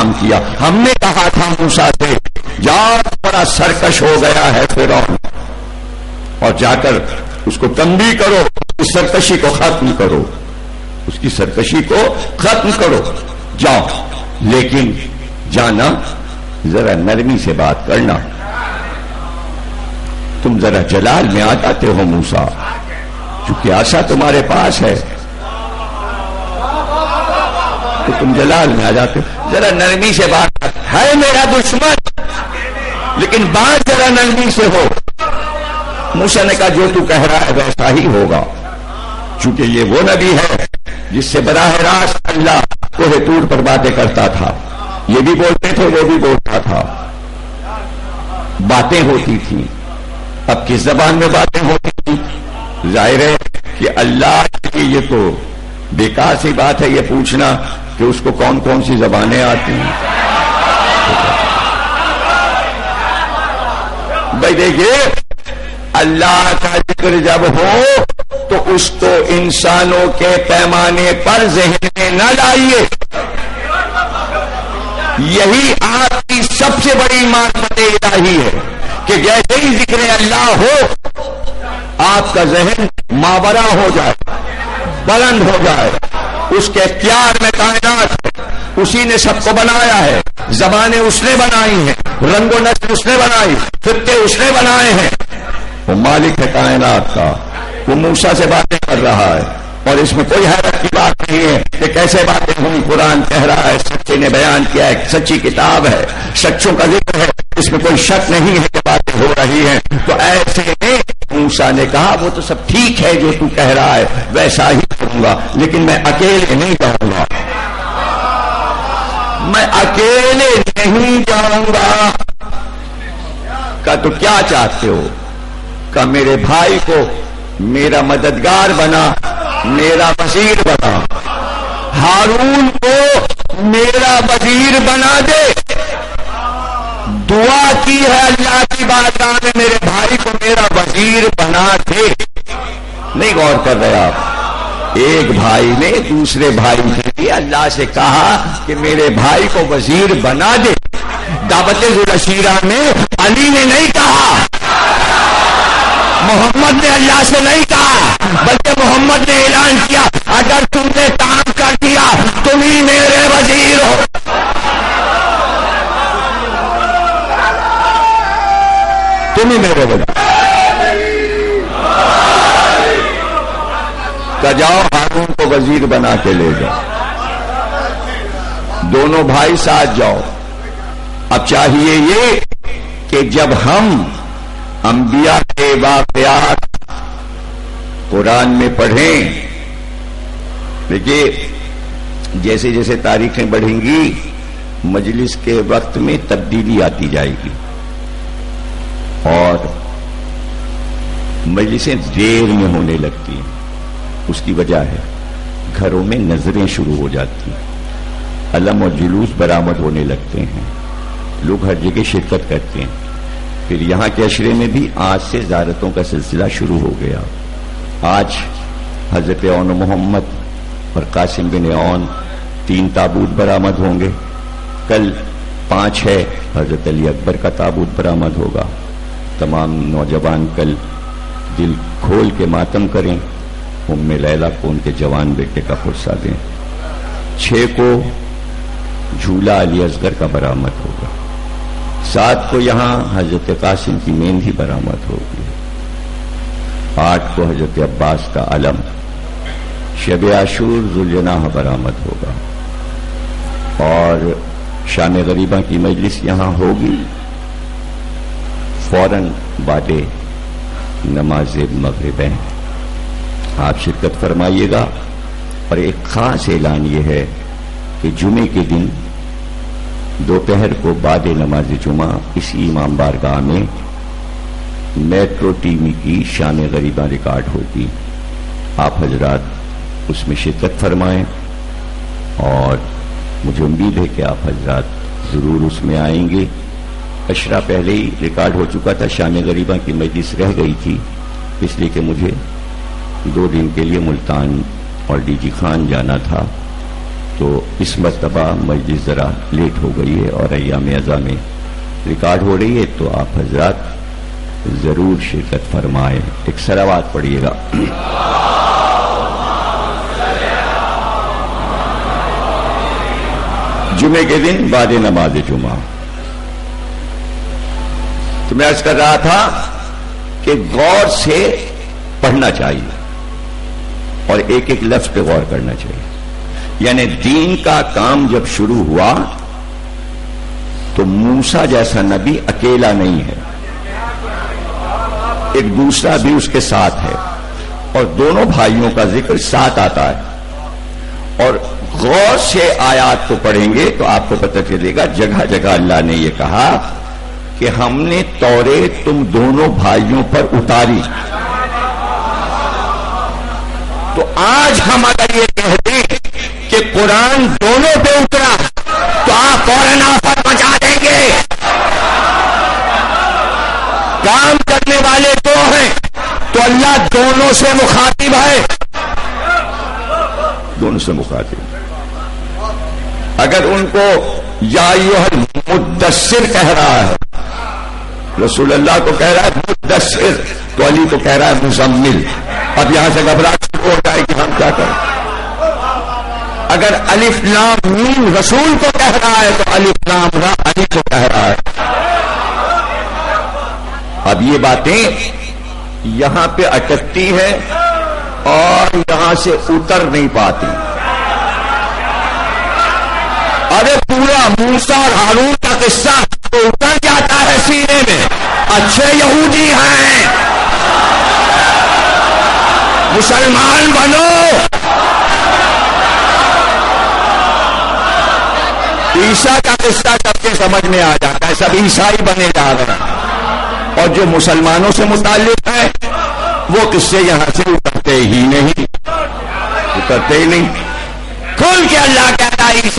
کام کیا. ہم نے کہا تھا موسیٰ سے جاؤ بڑا سرکش ہو گیا ہے فرعون, اور جا کر اس کو تنبیہ کرو, اس سرکشی کو ختم کرو, اس کی سرکشی کو ختم کرو. جاؤ, لیکن جانا ذرا نرمی سے بات کرنا. تم ذرا جلال میں آ جاتے ہو موسیٰ, چونکہ آسا تمہارے پاس ہے تو تم جلال میں آ جاتے ہو. ذرا نرمی سے بات ہے, میرا دشمن, لیکن بات ذرا نرمی سے ہو. موسیٰ نے کہا جو تو کہہ رہا ہے ویسا ہی ہوگا, چونکہ یہ وہ نبی ہے جس سے براہ راست اللہ کوہ طور پر باتیں کرتا تھا. یہ بھی بولتے تھے, وہ بھی بولتا تھا, باتیں ہوتی تھیں. اب کس زبان میں باتیں ہوتی تھیں؟ ظاہر ہے کہ اللہ کی یہ تو بیکار سی بات ہے یہ پوچھنا کہ اس کو کون کون سی زبانیں آتی ہیں. بھائی دیکھیے, اللہ کا ذکر جب ہو تو اس کو انسانوں کے پیمانے پر ذہن میں نہ لائیے. یہی آپ کی سب سے بڑی معرفت الہی ہے کہ جیسے ہی ذکر اللہ ہو آپ کا ذہن ماورا ہو جائے, بلند ہو جائے. اس کے اختیار میں کائنات ہے, اسی نے سب کو بنایا ہے, زبانیں اس نے بنائی ہیں, رنگ و نسل اس نے بنائی, خطے اس نے بنائے ہیں. وہ مالک ہے کائنات کا, وہ موسیٰ سے باتیں کر رہا ہے, اور اس میں کوئی حیرت کی بات نہیں ہے کہ کیسے باتیں ہوئی. قرآن کہہ رہا ہے, سچے نے بیان کیا ہے, سچی کتاب ہے, سچوں کا ذکر ہے, اس میں کوئی شک نہیں ہے کہ باتیں ہو رہی ہیں. تو ایسے میں موسیٰ نے کہا وہ تو سب ٹھیک ہے جو تو کہہ رہا ہے ویسا ہی کروں گا, لیکن میں اکیلے نہیں جاؤں گا, میں اکیلے نہیں جاؤں گا. کہا تو کیا چاہتے ہو؟ کہ میرے بھائی کو میرا مددگار بنا, میرا وزیر بنا, ہارون کو میرا وزیر بنا دے. دعا کی ہے اللہ کی بارگاہ میں میرے بھائی کو میرا وزیر بنا دے. نہیں غور کر رہے آپ, ایک بھائی نے دوسرے بھائی کے لیے اللہ سے کہا کہ میرے بھائی کو وزیر بنا دے. دعوت ذوالعشیرہ میں علی نے نہیں کہا, محمد نے اللہ سے نہیں کہا, بلکہ محمد نے اعلان کیا اگر تم نے کام کر دیا تم ہی میرے وزیر ہو. تم ہی میرے وزیر. کہ جاؤ ہارون کو وزیر بنا کے لے جاؤ. دونوں بھائی ساتھ جاؤ. اب چاہیے یہ کہ جب ہم انبیاء کے واقعات قرآن میں پڑھیں, دیکھیے جیسے جیسے تاریخیں بڑھیں گی مجلس کے وقت میں تبدیلی آتی جائے گی, اور مجلسیں دیر میں ہونے لگتی ہیں. اس کی وجہ ہے گھروں میں نظریں شروع ہو جاتی ہیں, علم اور جلوس برآمد ہونے لگتے ہیں, لوگ ہر جگہ شرکت کرتے ہیں. پھر یہاں کے عشرے میں بھی آج سے زیارتوں کا سلسلہ شروع ہو گیا. آج حضرت اون محمد اور قاسم بن اون 3 تابوت برآمد ہوں گے. کل 5 ہے, حضرت علی اکبر کا تابوت برآمد ہوگا. تمام نوجوان کل دل کھول کے ماتم کریں, ام لیلہ کو ان کے جوان بیٹے کا فرصہ دیں. 6 کو جھولا علی اصغر کا برآمد ہوگا. 7 کو یہاں حضرت قاسم کی مہندی برآمد ہوگی. 8 کو حضرت عباس کا علم. شب عاشور ذوالجناح برآمد ہوگا, اور شام غریبہ کی مجلس یہاں ہوگی فوراً بعد نماز مغرب. آپ شرکت فرمائیے گا. اور ایک خاص اعلان یہ ہے کہ جمعے کے دن دوپہر کو بعد نماز جمعہ اسی امام بارگاہ میں میٹرو ٹی وی کی شام غریبہ ریکارڈ ہوگی. آپ حضرات اس میں شرکت فرمائیں, اور مجھے امید ہے کہ آپ حضرات ضرور اس میں آئیں گے. اشرا پہلے ہی ریکارڈ ہو چکا تھا, شام غریبہ کی مجلس رہ گئی تھی اس لیے کہ مجھے 2 دن کے لیے ملتان اور ڈی جی خان جانا تھا, تو اس مرتبہ مجلس ذرا لیٹ ہو گئی ہے اور ایام ازاں میں ریکارڈ ہو رہی ہے، تو آپ حضرات ضرور شرکت فرمائیں. ایک صلوات پڑھیے گا. جمعے کے دن بعد نماز جمعہ تو میں عرض کر رہا تھا کہ غور سے پڑھنا چاہیے اور ایک ایک لفظ پہ غور کرنا چاہیے. یعنی دین کا کام جب شروع ہوا تو موسیٰ جیسا نبی اکیلا نہیں ہے، ایک دوسرا بھی اس کے ساتھ ہے اور دونوں بھائیوں کا ذکر ساتھ آتا ہے. اور غور سے آیات کو پڑھیں گے تو آپ کو پتہ چلے گا جگہ جگہ اللہ نے یہ کہا کہ ہم نے توریت تم دونوں بھائیوں پر اتاری. تو آج ہم اگر یہ کہہ دیں کہ قرآن دونوں پہ اترا تو آپ فوراً آفت مچا دیں گے. کام کرنے والے دو ہیں تو اللہ دونوں سے مخاطب ہے، دونوں سے مخاطب. اگر ان کو یا ایھا المدثر کہہ رہا ہے، رسول اللہ کو کہہ رہا ہے مدثر، تو علی کو کہہ رہا ہے مزمل. اب یہاں سے گھبراہٹ شروع ہو جائے کہ ہم کیا کریں. اگر الف لام میم رسول کو کہہ رہا ہے تو الف لام را علی کو کہہ رہا ہے. اب یہ باتیں یہاں پہ اٹکتی ہیں اور یہاں سے اتر نہیں پاتی. ارے پورا موسیٰ اور ہارون کا قصہ تو اتر جاتا ہے سینے میں. اچھے یہودی ہیں، مسلمان بنو. عیسیٰ کا قصہ سب کے سمجھ میں آ جاتا ہے، سب عیسائی بنے جا رہے ہیں. اور جو مسلمانوں سے متعلق ہے وہ قصے یہاں سے اترتے ہی نہیں، اترتے ہی نہیں. کھل کے اللہ کہتا ہے عیسیٰ